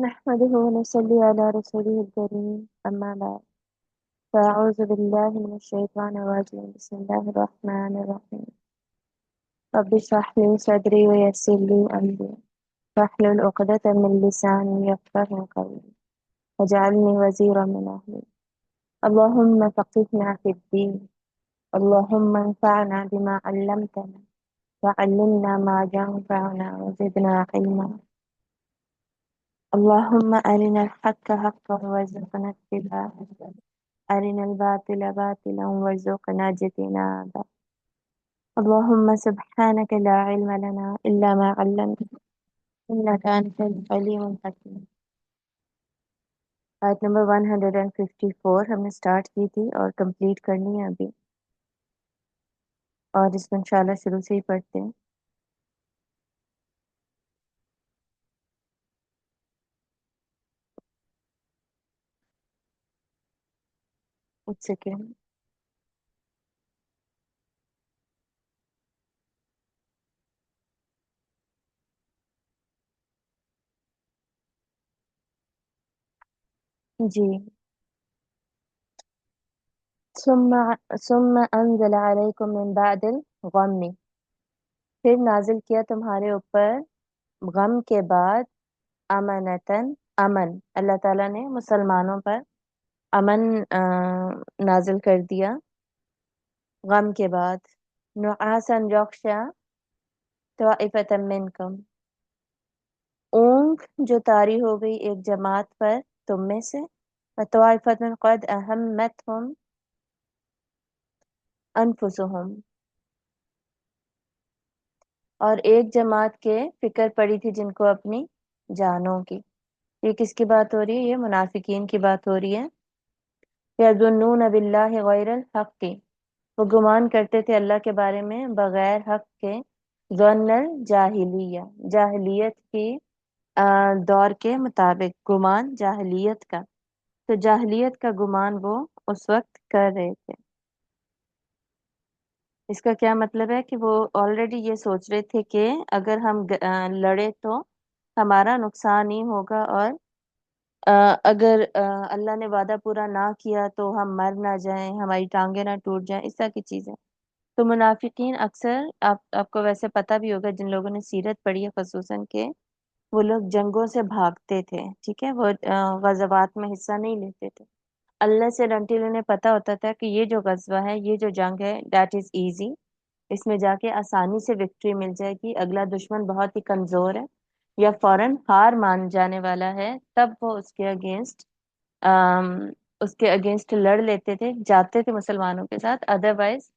نحمده ونصلي على رسوله الكريم أما بعد فأعوذ بالله من الشيطان الرجيم بسم الله الرحمن الرحيم رب اشرح لي صدري ويسر لي أمري واحلل عقدة من لساني يفقهوا قولي واجعلني وزيرا من أهلي اللهم فقهنا في الدين اللهم انفعنا بما علمتنا وعلمنا ما ينفعنا وزدنا علما اللهم أرنا الحق حقا وارزقنا اتباعه أرنا الباطل باطلا وارزقنا اجتنابه اللهم سبحانك لا علم لنا إلا ما علمتنا إنك أنت العليم الحكيم. آیت نمبر 154 ہم نے سٹارٹ کی تھی اور کمپلیٹ کرنی ہے ابھی، اور اس کو انشاءاللہ شروع سے ہی پڑھتے ہیں. ایک سیکنڈ. جی. ثم انزل علیکم من بعد الغم، پھر نازل کیا تمہارے اوپر غم کے بعد امنتن، امن. اللہ تعالیٰ نے مسلمانوں پر امن نازل کر دیا غم کے بعد. نعاسن یغشا طائفة منکم، اونگ جو طاری ہو گئی ایک جماعت پر تم میں سے. وطائفة قد اہمتہم انفسہم، اور ایک جماعت کے فکر پڑی تھی جن کو اپنی جانوں کی. یہ کس کی بات ہو رہی ہے؟ یہ منافقین کی بات ہو رہی ہے. یظنون باللہ غیر الحق، وہ گمان کرتے تھے اللہ کے بارے میں بغیر حق کے. ظن الجاہلیہ، جاہلیت کی دور کے مطابق گمان جاہلیت کا. تو جاہلیت کا گمان وہ اس وقت کر رہے تھے. اس کا کیا مطلب ہے کہ وہ آلریڈی یہ سوچ رہے تھے کہ اگر ہم لڑے تو ہمارا نقصان ہی ہوگا، اور اگر اللہ نے وعدہ پورا نہ کیا تو ہم مر نہ جائیں، ہماری ٹانگیں نہ ٹوٹ جائیں، اس طرح کی چیزیں. تو منافقین اکثر آپ کو ویسے پتہ بھی ہوگا جن لوگوں نے سیرت پڑھی ہے خصوصاً، کہ وہ لوگ جنگوں سے بھاگتے تھے. ٹھیک ہے، وہ غزوات میں حصہ نہیں لیتے تھے. اللہ سے ڈنٹل انہیں پتہ ہوتا تھا کہ یہ جو غزوہ ہے، یہ جو جنگ ہے، دیٹ از ایزی، اس میں جا کے آسانی سے وکٹری مل جائے گی. اگلا دشمن بہت ہی کمزور ہے یا فوراً ہار مان جانے والا ہے، تب وہ اس کے اگینسٹ لڑ لیتے تھے، جاتے تھے مسلمانوں کے ساتھ. ادروائز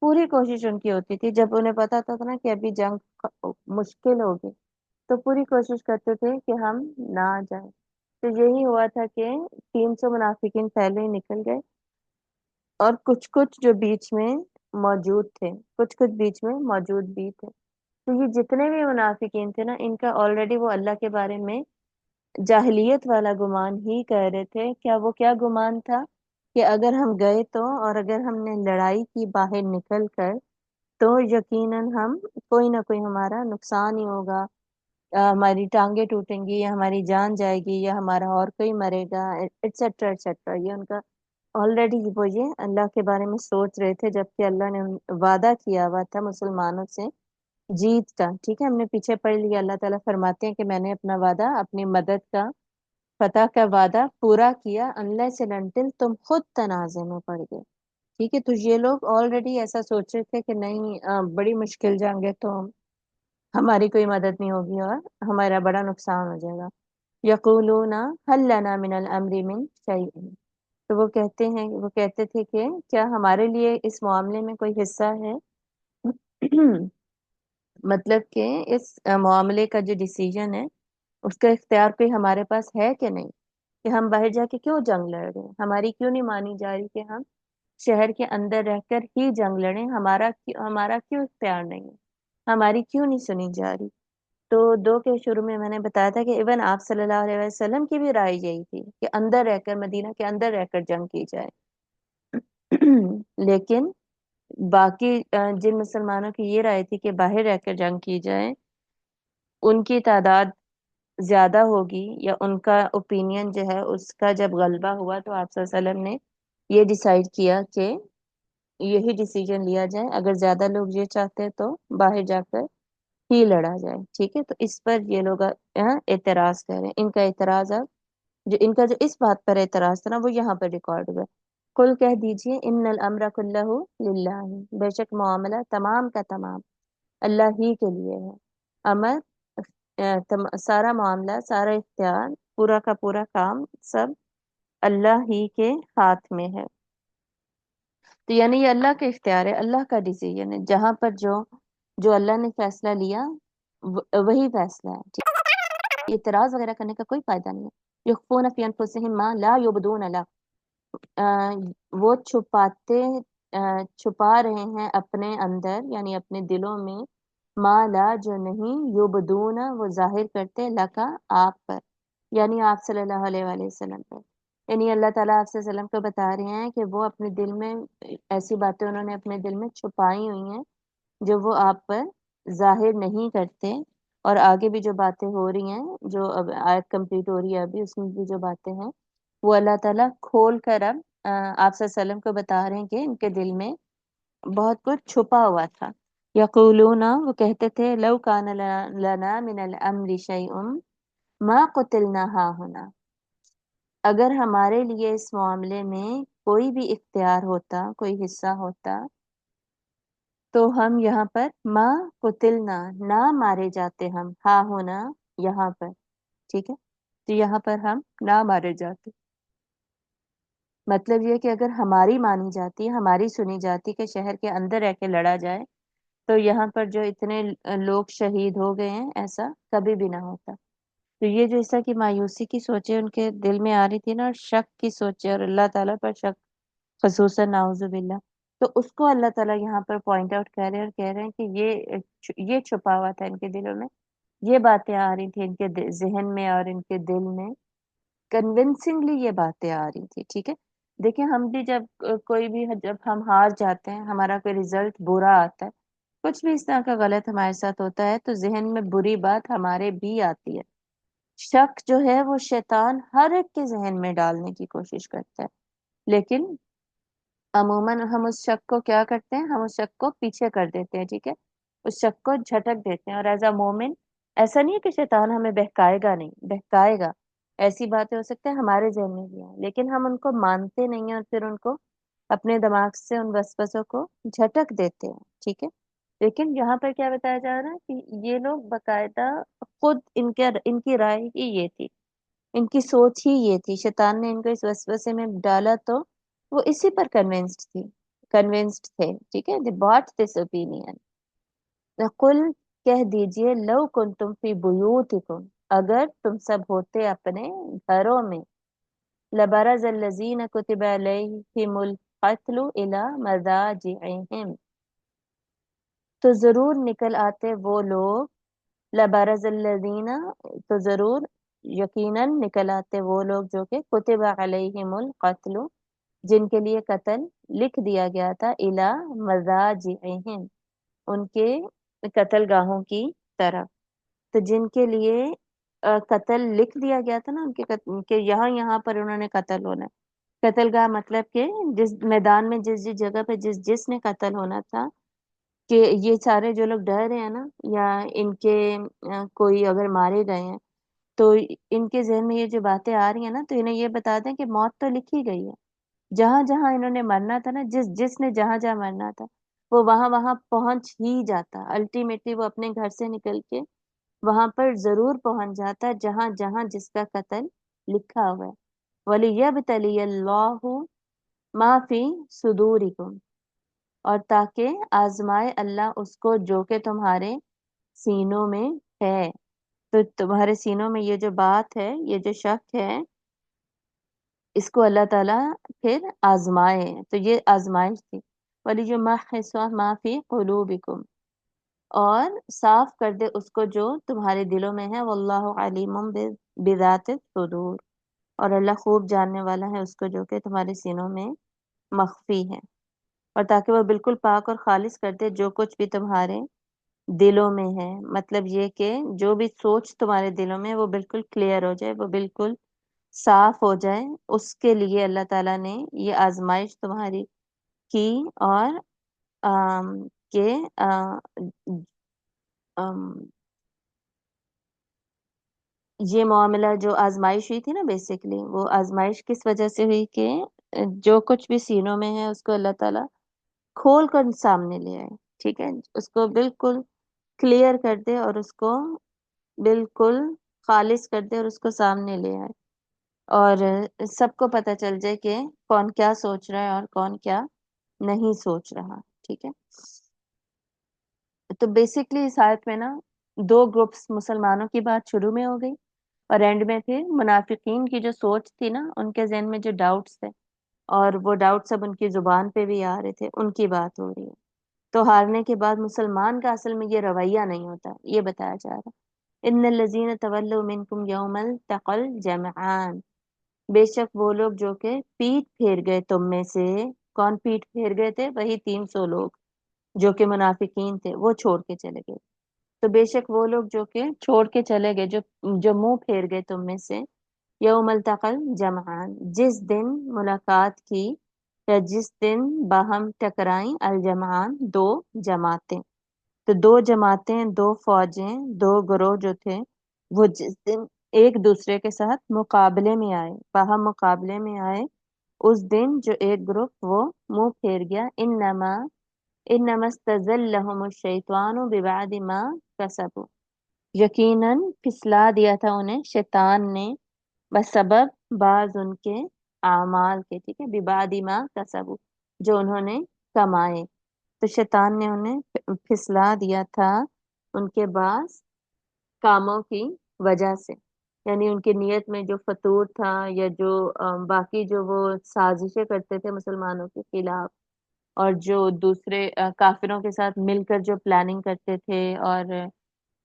پوری کوشش ان کی ہوتی تھی، جب انہیں پتا تھا نا کہ ابھی جنگ مشکل ہوگی تو پوری کوشش کرتے تھے کہ ہم نہ جائیں. تو یہی ہوا تھا کہ 300 منافقین پہلے ہی نکل گئے، اور کچھ کچھ جو بیچ میں موجود تھے، کچھ کچھ بیچ میں موجود بھی تھے. تو یہ جتنے بھی منافقین تھے نا، ان کا آلریڈی وہ اللہ کے بارے میں جاہلیت والا گمان ہی کر رہے تھے. کیا گمان تھا کہ اگر ہم گئے تو، اور اگر ہم نے لڑائی کی باہر نکل کر، تو یقیناً ہم کوئی نہ کوئی ہمارا نقصان ہی ہوگا، ہماری ٹانگیں ٹوٹیں گی، یا ہماری جان جائے گی، یا ہمارا اور کوئی مرے گا، ایٹسٹرا ایٹسٹرا. یہ ان کا آلریڈی وہ یہ اللہ کے بارے میں سوچ رہے تھے، جبکہ اللہ نے وعدہ کیا ہوا تھا مسلمانوں سے جیت کا. ٹھیک ہے، ہم نے پیچھے پڑھ لیا. اللہ تعالیٰ فرماتے ہیں کہ میں نے اپنا وعدہ، اپنی مدد کا، فتح کا وعدہ پورا کیا، unless and until تم خود تنازع میں پڑ گئے. ٹھیک ہے، تو یہ لوگ آلریڈی ایسا سوچ رہے تھے کہ نہیں، بڑی مشکل جنگ ہے تو ہماری کوئی مدد نہیں ہوگی اور ہمارا بڑا نقصان ہو جائے گا. یقولون هل لنا من الامر من شیء، تو وہ کہتے تھے کہ کیا ہمارے لیے اس معاملے میں کوئی حصہ ہے؟ مطلب کہ اس معاملے کا جو ڈیسیجن ہے اس کا اختیار کوئی ہمارے پاس ہے کہ نہیں، کہ ہم باہر جا کے کیوں جنگ لڑ رہے ہیں، ہماری کیوں نہیں مانی جا رہی کہ ہم شہر کے اندر رہ کر ہی جنگ لڑیں، ہمارا کیوں اختیار نہیں ہے، ہماری کیوں نہیں سنی جا رہی. تو 2 کے شروع میں نے بتایا تھا کہ ایون آپ صلی اللہ علیہ وسلم کی بھی رائے یہی تھی کہ اندر رہ کر، مدینہ کے اندر رہ کر جنگ کی جائے. لیکن باقی جن مسلمانوں کی یہ رائے تھی کہ باہر رہ کر جنگ کی جائے، ان کی تعداد زیادہ ہوگی یا ان کا اوپینین جو ہے اس کا جب غلبہ ہوا تو آپ صلی اللہ علیہ وسلم نے یہ ڈیسائیڈ کیا کہ یہی ڈیسیجن لیا جائے، اگر زیادہ لوگ یہ چاہتے ہیں تو باہر جا کر ہی لڑا جائے، ٹھیک ہے۔ تو اس پر یہ لوگ اعتراض کر رہے ہیں، ان کا اعتراض اب جو ان کا جو اس بات پر اعتراض تھا نا وہ یہاں پر ریکارڈ ہوا۔ کل کہہ دیجئے ان الامر کلہ للہ، بے شک معاملہ تمام کا تمام اللہ ہی کے لیے ہے۔ امر سارا معاملہ، سارا اختیار، پورا کا پورا کام سب اللہ ہی کے ہاتھ میں ہے۔ تو یعنی یہ اللہ کا اختیار ہے، اللہ کا ڈیسیجن ہے، جہاں پر جو اللہ نے فیصلہ لیا وہی فیصلہ ہے، ٹھیک ہے؟ اعتراض وغیرہ کرنے کا کوئی فائدہ نہیں ہے۔ یخفون فی انفسہم ما لا یبدون لک، وہ چھپا رہے ہیں اپنے اندر یعنی اپنے دلوں میں، ما لا جو نہیں، یبدون وہ ظاہر کرتے، لکا آپ پر، یعنی آپ صلی اللہ علیہ وآلہ وسلم پر۔ یعنی اللہ تعالیٰ آپ صلی اللہ علیہ وسلم کو بتا رہے ہیں کہ وہ اپنے دل میں ایسی باتیں انہوں نے اپنے دل میں چھپائی ہوئی ہیں جو وہ آپ پر ظاہر نہیں کرتے، اور آگے بھی جو باتیں ہو رہی ہیں، جو اب آیت کمپلیٹ ہو رہی ہے ابھی، اس میں بھی جو باتیں ہیں وہ اللہ تعالیٰ کھول کر اب آپ صلی اللہ علیہ وسلم کو بتا رہے ہیں کہ ان کے دل میں بہت کچھ چھپا ہوا تھا۔ یقولون وہ کہتے تھے لو کان لنا من الامر شیء ما قتلنا ہاہنا، اگر ہمارے لیے اس معاملے میں کوئی بھی اختیار ہوتا، کوئی حصہ ہوتا، تو ہم یہاں پر ما قتلنا نہ مارے جاتے، ہم ہا ہونا یہاں پر، ٹھیک ہے، تو یہاں پر ہم نہ مارے جاتے۔ مطلب یہ کہ اگر ہماری مانی جاتی، ہماری سنی جاتی کہ شہر کے اندر رہ کے لڑا جائے، تو یہاں پر جو اتنے لوگ شہید ہو گئے ہیں ایسا کبھی بھی نہ ہوتا۔ تو یہ جو اس طرح کی مایوسی کی سوچیں ان کے دل میں آ رہی تھی نا، اور شک کی سوچیں، اور اللہ تعالیٰ پر شک خصوصاً نعوذ باللہ، تو اس کو اللہ تعالیٰ یہاں پر پوائنٹ آؤٹ کر رہے ہیں اور کہہ رہے ہیں کہ یہ چھپا ہوا تھا ان کے دلوں میں، یہ باتیں آ رہی تھی ان کے ذہن میں اور ان کے دل میں، کنونسنگلی یہ باتیں آ رہی تھی، ٹھیک ہے۔ دیکھیں ہم بھی جب کوئی بھی جب ہم ہار جاتے ہیں، ہمارا کوئی رزلٹ برا آتا ہے، کچھ بھی اس طرح کا غلط ہمارے ساتھ ہوتا ہے، تو ذہن میں بری بات ہمارے بھی آتی ہے۔ شک جو ہے وہ شیطان ہر ایک کے ذہن میں ڈالنے کی کوشش کرتا ہے، لیکن عموماً ہم اس شک کو کیا کرتے ہیں، ہم اس شک کو پیچھے کر دیتے ہیں، ٹھیک ہے، اس شک کو جھٹک دیتے ہیں۔ اور ایز اے مومن ایسا نہیں ہے کہ شیطان ہمیں بہکائے گا، نہیں بہکائے گا، ایسی باتیں ہو سکتے ہیں ہمارے ذہن میں بھی ہیں، لیکن ہم ان کو مانتے نہیں ہیں اور پھر ان کو اپنے دماغ سے ان وسوسوں کو جھٹک دیتے ہیں، ٹھیک ہے۔ لیکن یہاں پر کیا بتایا جا رہا ہے کہ یہ لوگ باقاعدہ خود ان کی رائے ہی یہ تھی، ان کی سوچ ہی یہ تھی، شیطان نے ان کو اس وسوسے میں ڈالا تو وہ اسی پر کنونسڈ تھے، ٹھیک ہے، they bought this opinion۔ قل کہہ دیجئے لو کنتم فی بیوتکم، اگر تم سب ہوتے اپنے گھروں میں، لبرز الذین کتب علیہم القتل الی مضاجعہم، تو ضرور نکل آتے وہ لوگ، لبرز الذین، تو ضرور یقیناً نکل آتے وہ لوگ جو کہ کتب علیہم القتل، جن کے لیے قتل لکھ دیا گیا تھا، الی مضاجعہم، ان کے قتل گاہوں کی طرف، تو جن کے لیے قتل لکھ دیا گیا تھا نا، ان کے کہ یہاں پر انہوں نے قتل ہونا ہے۔ قتل گاہ مطلب کہ جس میدان میں جس جگہ پہ جس نے قتل ہونا تھا، کہ یہ سارے جو لوگ ڈر رہے ہیں نا، یا ان کے کوئی اگر مارے گئے ہیں، تو ان کے ذہن میں یہ جو باتیں آ رہی ہیں نا، تو انہیں یہ بتا دیں کہ موت تو لکھی گئی ہے، جہاں جہاں انہوں نے مرنا تھا نا، جس نے جہاں جہاں مرنا تھا وہ وہاں پہنچ ہی جاتا، الٹیمیٹلی وہ اپنے گھر سے نکل کے وہاں پر ضرور پہنچ جاتا جہاں جہاں جس کا قتل لکھا ہوا ہے۔ وَلِيَبْتَلِيَ اللَّهُ مَا فِي صُدُورِكُمْ، اور تاکہ آزمائے اللہ اس کو جو کہ تمہارے سینوں میں ہے، تو تمہارے سینوں میں یہ جو بات ہے، یہ جو شک ہے، اس کو اللہ تعالیٰ پھر آزمائے، تو یہ آزمائش تھی۔ وَلِيُمَحِّصَ مَا فِي قُلُوبِكُمْ، اور صاف کر دے اس کو جو تمہارے دلوں میں ہے، واللہ علیم بذات الصدور، اور اللہ خوب جاننے والا ہے اس کو جو کہ تمہارے سینوں میں مخفی ہے، اور تاکہ وہ بالکل پاک اور خالص کر دے جو کچھ بھی تمہارے دلوں میں ہے، مطلب یہ کہ جو بھی سوچ تمہارے دلوں میں وہ بالکل کلیئر ہو جائے، وہ بالکل صاف ہو جائے، اس کے لیے اللہ تعالیٰ نے یہ آزمائش تمہاری کی، اور آم، کہ آم، یہ معاملہ جو آزمائش ہوئی تھی نا، بیسیکلی وہ آزمائش کس وجہ سے ہوئی کہ جو کچھ بھی سینوں میں ہے اس کو اللہ تعالیٰ کھول کر سامنے لے آئے، ٹھیک ہے، اس کو بالکل کلیئر کر دے اور اس کو بالکل خالص کر دے اور اس کو سامنے لے آئے، اور سب کو پتہ چل جائے کہ کون کیا سوچ رہا ہے اور کون کیا نہیں سوچ رہا، ٹھیک ہے۔ تو بیسکلی اس آیت میں نا دو گروپس مسلمانوں کی بات شروع میں ہو گئی، اور اینڈ میں پھر منافقین کی جو سوچ تھی نا، ان کے ذہن میں جو ڈاؤٹس تھے، اور وہ ڈاؤٹس اب ان کی زبان پہ بھی آ رہے تھے، ان کی بات ہو رہی ہے۔ تو ہارنے کے بعد مسلمان کا اصل میں یہ رویہ نہیں ہوتا، یہ بتایا جا رہا ان الذین تولوا منکم یوم التقى الجمعان، بے شک وہ لوگ جو کہ پیٹ پھیر گئے تم میں سے، کون پیٹ پھیر گئے تھے؟ وہی 300 لوگ جو کہ منافقین تھے، وہ چھوڑ کے چلے گئے۔ تو بے شک وہ لوگ جو کہ چھوڑ کے چلے گئے، جو منہ پھیر گئے تم میں سے، یوم التقل جمعان، جس دن ملاقات کی یا جس دن باہم ٹکرائیں، الجمعان دو جماعتیں، تو دو جماعتیں، دو فوجیں، دو گروہ جو تھے، وہ جس دن ایک دوسرے کے ساتھ مقابلے میں آئے، باہم مقابلے میں آئے، اس دن جو ایک گروپ وہ منہ پھیر گیا، انما استزلهم الشیطان ببعد ما کسبوا، یقیناً پھسلا دیا تھا انہیں شیطان نے بسبب بعض ان کے اعمال کے، ٹھیک ہے، ببعد ما کسبوا، جو انہوں نے کمائے، تو شیطان نے انہیں پھسلا دیا تھا ان کے بعض کاموں کی وجہ سے، یعنی ان کی نیت میں جو فطور تھا، یا جو باقی جو وہ سازشیں کرتے تھے مسلمانوں کے خلاف، اور جو دوسرے کافروں کے ساتھ مل کر جو پلاننگ کرتے تھے، اور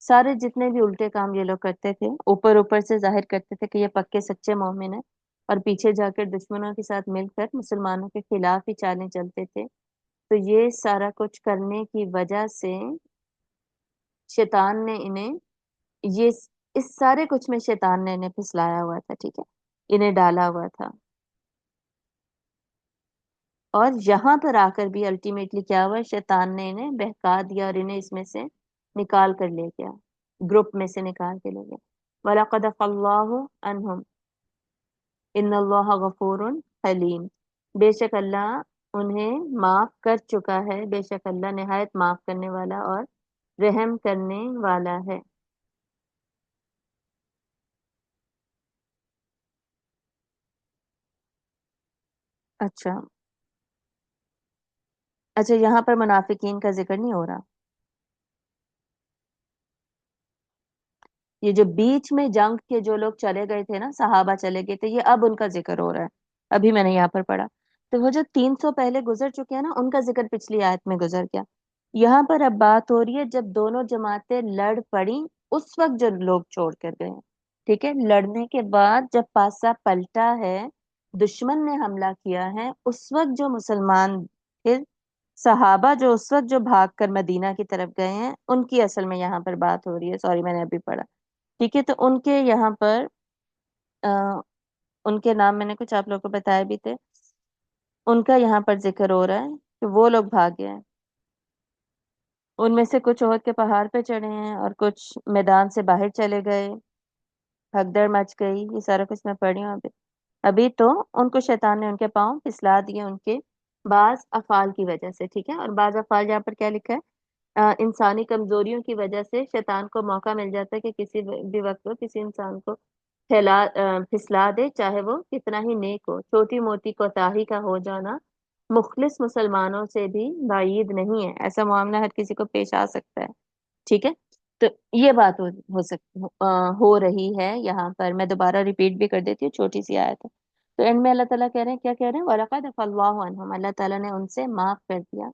سارے جتنے بھی الٹے کام یہ لوگ کرتے تھے، اوپر اوپر سے ظاہر کرتے تھے کہ یہ پکے سچے مومن ہیں، اور پیچھے جا کر دشمنوں کے ساتھ مل کر مسلمانوں کے خلاف ہی چالیں چلتے تھے، تو یہ سارا کچھ کرنے کی وجہ سے شیطان نے انہیں یہ اس سارے کچھ میں شیطان نے انہیں پھسلایا ہوا تھا، ٹھیک ہے، انہیں ڈالا ہوا تھا، اور یہاں پر آ کر بھی الٹیمیٹلی کیا ہوا، شیطان نے انہیں بہکا دیا اور انہیں اس میں سے نکال کر لے گیا، گروپ میں سے نکال کے لے گیا۔ وَلَقَدْ عَفَا اللَّهُ عَنْهُمْ إِنَّ اللَّهَ غَفُورٌ حلیم، بے شک اللہ انہیں معاف کر چکا ہے، بے شک اللہ نہایت معاف کرنے والا اور رحم کرنے والا ہے۔ اچھا اچھا، یہاں پر منافقین کا ذکر نہیں ہو رہا، یہ جو بیچ میں جنگ کے جو لوگ چلے گئے تھے نا، صحابہ چلے گئے تھے، یہ اب ان کا ذکر ہو رہا ہے، ابھی میں نے یہاں پر پڑھا، تو وہ جو 300 پہلے گزر چکے ہیں نا، ان کا ذکر پچھلی آیت میں گزر گیا، یہاں پر اب بات ہو رہی ہے جب دونوں جماعتیں لڑ پڑی، اس وقت جو لوگ چھوڑ کر گئے ہیں، ٹھیک ہے، لڑنے کے بعد جب پاسا پلٹا ہے، دشمن نے حملہ کیا ہے، اس وقت جو مسلمان تھے، صحابہ جو اس وقت جو بھاگ کر مدینہ کی طرف گئے ہیں، ان کی اصل میں یہاں پر بات ہو رہی ہے، سوری میں نے ابھی پڑھا، ٹھیک ہے، تو ان کے یہاں پر آ, ان کے نام میں نے کچھ آپ لوگوں کو بتائے بھی تھے، ان کا یہاں پر ذکر ہو رہا ہے کہ وہ لوگ بھاگے ہیں، ان میں سے کچھ عہد کے پہاڑ پہ چڑھے ہیں، اور کچھ میدان سے باہر چلے گئے، بھگدڑ مچ گئی، یہ سارا کچھ میں پڑھی ہوں ابھی تو ان کو شیطان نے ان کے پاؤں پھسلا دیے ان کے بعض افعال کی وجہ سے، ٹھیک ہے، اور بعض افعال یہاں پر کیا لکھا ہے، انسانی کمزوریوں کی وجہ سے شیطان کو موقع مل جاتا ہے کہ کسی بھی وقت وہ کسی انسان کو پھسلا دے، چاہے وہ کتنا ہی نیک ہو، چھوٹی موٹی کوتاہی کا ہو جانا مخلص مسلمانوں سے بھی بعید نہیں ہے، ایسا معاملہ ہر کسی کو پیش آ سکتا ہے، ٹھیک ہے، تو یہ بات ہو رہی ہے یہاں پر، میں دوبارہ ریپیٹ بھی کر دیتی ہوں، چھوٹی سی آیت ہے، تو اینڈ میں اللہ تعالیٰ کہہ رہے ہیں، کیا کہہ رہے ہیں، وَلَقَدْ عَفَا اللَّهُ عَنْهُمْ، اللہ تعالیٰ نے ان سے معاف کر دیا،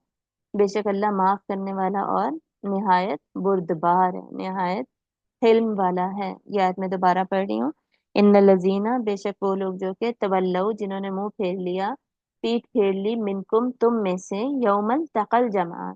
بے شک اللہ معاف کرنے والا اور نہایت بردبار ہے، نہایت حلم والا ہے۔ یہ آیت میں دوبارہ پڑھ رہی ہوں، ان الذین، بے شک وہ لوگ جو کہ تولوا، جنہوں نے منہ پھیر لیا، پیٹ پھیر لی، منکم تم میں سے، یوم التقى الجمعان،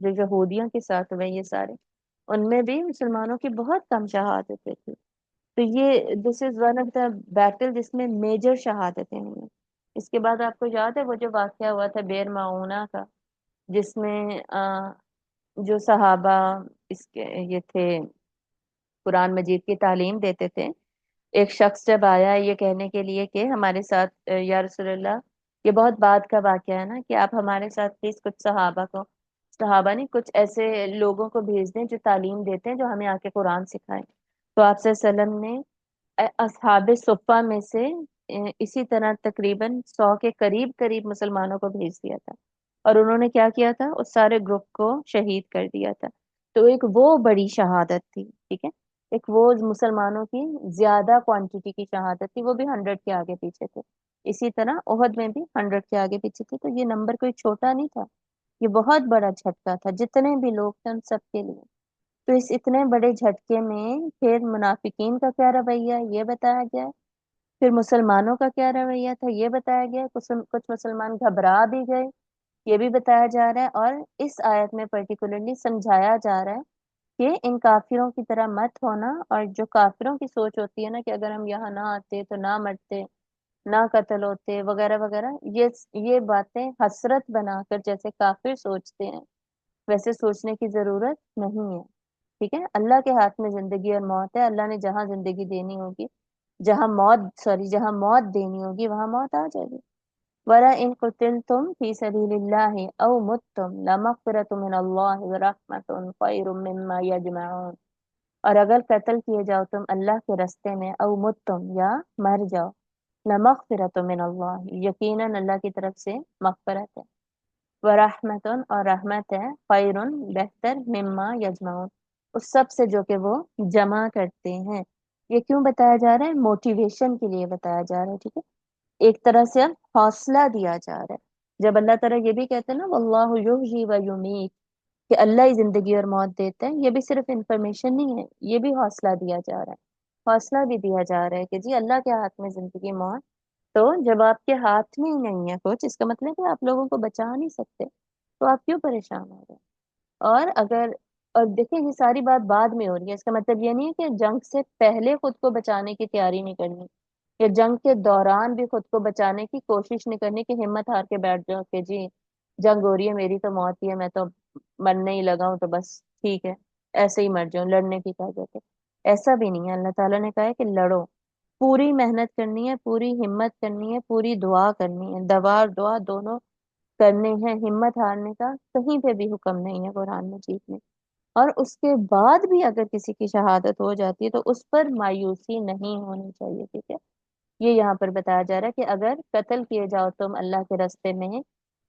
جو یہودیوں کے ساتھ ہوئے یہ سارے، ان میں بھی مسلمانوں کی بہت کم شہادتیں تھی. تو یہ this is one of the battle جس میں میجر شہادتیں ہوئی. اس کے بعد آپ کو یاد ہے وہ جو واقعہ ہوا تھا بیر معونہ کا، جس میں جو صحابہ اس کے یہ تھے قرآن مجید کی تعلیم دیتے تھے، ایک شخص جب آیا یہ کہنے کے لیے کہ ہمارے ساتھ یا رسول اللہ، یہ بہت بعد کا واقعہ ہے نا، کہ آپ ہمارے ساتھ پلیز کچھ صحابہ نہیں، کچھ ایسے لوگوں کو بھیج دیں جو تعلیم دیتے ہیں، جو ہمیں آ کے قرآن سکھائیں. تو آپ صلی اللہ علیہ وسلم نے اصحاب صفہ میں سے اسی طرح تقریباً 100 کے قریب قریب مسلمانوں کو بھیج دیا تھا، اور انہوں نے کیا کیا تھا، اس سارے گروپ کو شہید کر دیا تھا. تو ایک وہ بڑی شہادت تھی، ٹھیک ہے، ایک وہ مسلمانوں کی زیادہ کوانٹٹی کی شہادت تھی، وہ بھی 100 کے آگے پیچھے تھے. اسی طرح احد میں بھی 100 کے آگے پیچھے تھے. تو یہ نمبر کوئی چھوٹا نہیں تھا، یہ بہت بڑا جھٹکا تھا جتنے بھی لوگ تھے ان سب کے لیے. تو اس اتنے بڑے جھٹکے میں پھر منافقین کا کیا رویہ یہ بتایا گیا ہے، پھر مسلمانوں کا کیا رویہ تھا یہ بتایا گیا ہے. کچھ مسلمان گھبرا بھی گئے یہ بھی بتایا جا رہا ہے، اور اس آیت میں پرٹیکولرلی سمجھایا جا رہا ہے کہ ان کافروں کی طرح مت ہونا. اور جو کافروں کی سوچ ہوتی ہے نا کہ اگر ہم یہاں نہ آتے تو نہ مرتے، نہ قتل ہوتے وغیرہ وغیرہ، یہ باتیں حسرت بنا کر جیسے کافر سوچتے ہیں ویسے سوچنے کی ضرورت نہیں ہے. ٹھیک ہے، اللہ کے ہاتھ میں زندگی اور موت ہے. اللہ نے جہاں زندگی دینی ہوگی، جہاں موت دینی ہوگی وہاں موت آ جائے گی. وَلَئِن قُتِلْتُمْ فِي سَبِيلِ اللَّهِ أَوْ مُتُّمْ لَمَغْفِرَةٌ مِّنَ اللَّهِ وَرَحْمَةٌ خَيْرٌ مِّمَّا يَجْمَعُونَ. اور اگر قتل کیے جاؤ تم اللہ کے راستے میں، او متم یا مر جاؤ، لَمَغْفِرَةٌ مِّنَ اللَّهِ یقیناً اللہ کی طرف سے مغفرت ہے، وَرَحْمَةٌ اور رحمت ہے، خَيْرٌ بہتر، مِّمَّا يَجْمَعُونَ اس سب سے جو کہ وہ جمع کرتے ہیں. یہ کیوں بتایا جا رہا ہے؟ موٹیویشن کے لیے بتایا جا رہا ہے. ٹھیک ہے، ایک طرح سے اب حوصلہ دیا جا رہا ہے. جب اللہ تعالیٰ یہ بھی کہتے ہیں نا واللہ یحیی و یمیت، کہ اللہ ہی زندگی اور موت دیتا ہے، یہ بھی صرف انفارمیشن نہیں ہے، یہ بھی حوصلہ دیا جا رہا ہے. حوصلہ بھی دیا جا رہا ہے کہ جی اللہ کے ہاتھ میں زندگی موت. تو جب آپ کے ہاتھ میں ہی نہیں ہے کچھ، اس کا مطلب کہ آپ لوگوں کو بچا نہیں سکتے، تو آپ کیوں پریشان ہو رہے ہیں؟ اور دیکھیں یہ ساری بات بعد میں ہو رہی ہے، اس کا مطلب یہ نہیں ہے کہ جنگ سے پہلے خود کو بچانے کی تیاری نہیں کرنی، یا جنگ کے دوران بھی خود کو بچانے کی کوشش نہیں کرنی کہ ہمت ہار کے بیٹھ جاؤ کہ جی جنگ ہو رہی ہے، میری تو موت ہی ہے، میں تو مرنے ہی لگا ہوں تو بس ٹھیک ہے ایسے ہی مر جاؤں، لڑنے کی کیا ضرورت ہے. ایسا بھی نہیں ہے. اللہ تعالیٰ نے کہا ہے کہ لڑو، پوری محنت کرنی ہے، پوری ہمت کرنی ہے، پوری دعا کرنی ہے. دوا اور دعا دونوں کرنے ہیں. ہمت ہارنے کا کہیں پہ بھی حکم نہیں ہے قرآن مجید میں. اور اس کے بعد بھی اگر کسی کی شہادت ہو جاتی ہے تو اس پر مایوسی نہیں ہونی چاہیے. ٹھیک ہے، یہ یہاں پر بتایا جا رہا ہے کہ اگر قتل کیے جاؤ تم اللہ کے راستے میں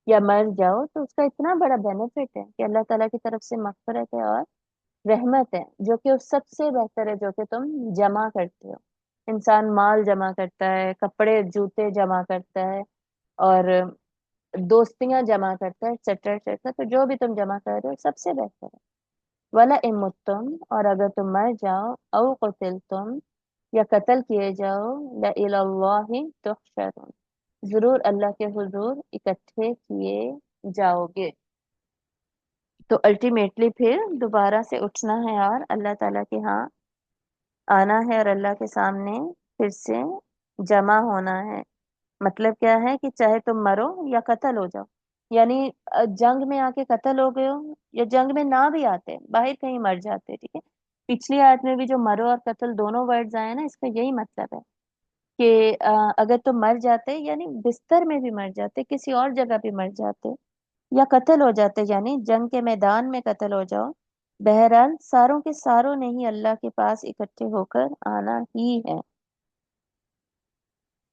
یا مر جاؤ تو اس کا اتنا بڑا بینیفٹ ہے کہ اللہ تعالیٰ کی طرف سے مغفرت ہے اور رحمت ہے، جو کہ اس سب سے بہتر ہے جو کہ تم جمع کرتے ہو. انسان مال جمع کرتا ہے، کپڑے جوتے جمع کرتا ہے، اور دوستیاں جمع کرتا ہے، ایٹسٹرا ایٹسٹرا. تو جو بھی تم جمع کر رہے ہو سب سے بہتر ہے. وَلَئِن مُتُّمْ اور اگر تم مر جاؤ، او قتلتم یا قتل کیے جاؤ، لَإِلَى اللَّهِ تُحْشَرُونَ ضرور اللہ کے حضور اکٹھے کیے جاؤ گے. تو الٹیمیٹلی پھر دوبارہ سے اٹھنا ہے اور اللہ تعالیٰ کے ہاں آنا ہے، اور اللہ کے سامنے پھر سے جمع ہونا ہے. مطلب کیا ہے کہ چاہے تم مرو یا قتل ہو جاؤ، یعنی جنگ میں آ کے قتل ہو گئے ہو یا جنگ میں نہ بھی آتے باہر کہیں مر جاتے. ٹھیک ہے، پچھلی آیت میں بھی جو مرو اور قتل دونوں ورڈز آئے نا، اس کا یہی مطلب ہے کہ اگر تم مر جاتے یعنی بستر میں بھی مر جاتے، کسی اور جگہ بھی مر جاتے، یا قتل ہو جاتے یعنی جنگ کے میدان میں قتل ہو جاؤ، بہرحال ساروں کے ساروں نے ہی اللہ کے پاس اکٹھے ہو کر آنا ہی ہے.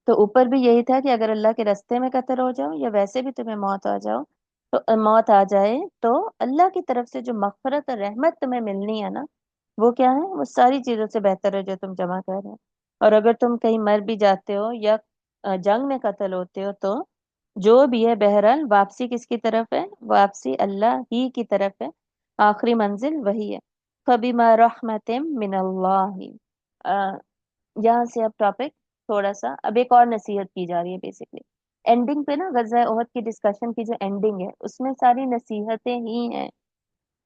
تو اوپر بھی یہی تھا کہ اگر اللہ کے راستے میں قتل ہو جاؤ یا ویسے بھی تمہیں موت آ جاؤ تو موت آ جائے تو اللہ کی طرف سے جو مغفرت اور رحمت تمہیں ملنی ہے نا، وہ کیا ہے؟ وہ ساری چیزوں سے بہتر ہے جو تم جمع کر رہے ہو. اور اگر تم کہیں مر بھی جاتے ہو یا جنگ میں قتل ہوتے ہو تو جو بھی ہے بہرحال واپسی کس کی طرف ہے؟ واپسی اللہ ہی کی طرف ہے، آخری منزل وہی ہے. فَبِمَا رَحْمَةٍ مِّنَ اللَّهِ یہاں سے اب ٹاپک تھوڑا سا اب ایک اور نصیحت کی جا رہی ہے. بیسکلی اینڈنگ پہ نا غزوہ احد کی ڈسکشن کی جو اینڈنگ ہے اس میں ساری نصیحتیں ہی ہیں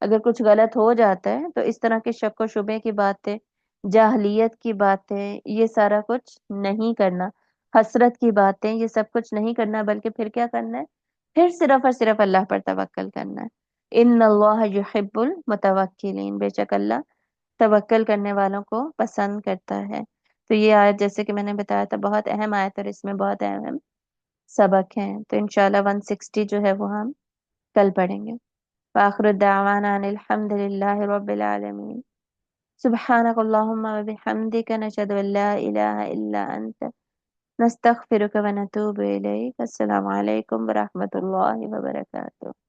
اگر کچھ غلط ہو جاتا ہے تو اس طرح کے شک و شبے کی باتیں، جاہلیت کی باتیں، یہ سارا کچھ نہیں کرنا، حسرت کی باتیں، یہ سب کچھ نہیں کرنا، بلکہ پھر کیا کرنا ہے؟ پھر صرف اور صرف اللہ پر توکل کرنا ہے۔ ان اللہ یحب المتوکلین، بے شک اللہ توکل کرنے والوں کو پسند کرتا ہے۔ تو یہ آیت جیسے کہ میں نے بتایا تھا بہت اہم آیت، اور اس میں بہت اہم سبق ہیں، تو انشاءاللہ 160 جو ہے وہ ہم کل پڑھیں گے۔ وآخر دعوانا ان الحمد للہ رب العالمین۔ سبحانک اللہم وبحمدک، نشہد ان لا الہ الا انت، نستغفرک ونتوب الیک۔ السلام علیکم ورحمۃ اللہ وبرکاتہ۔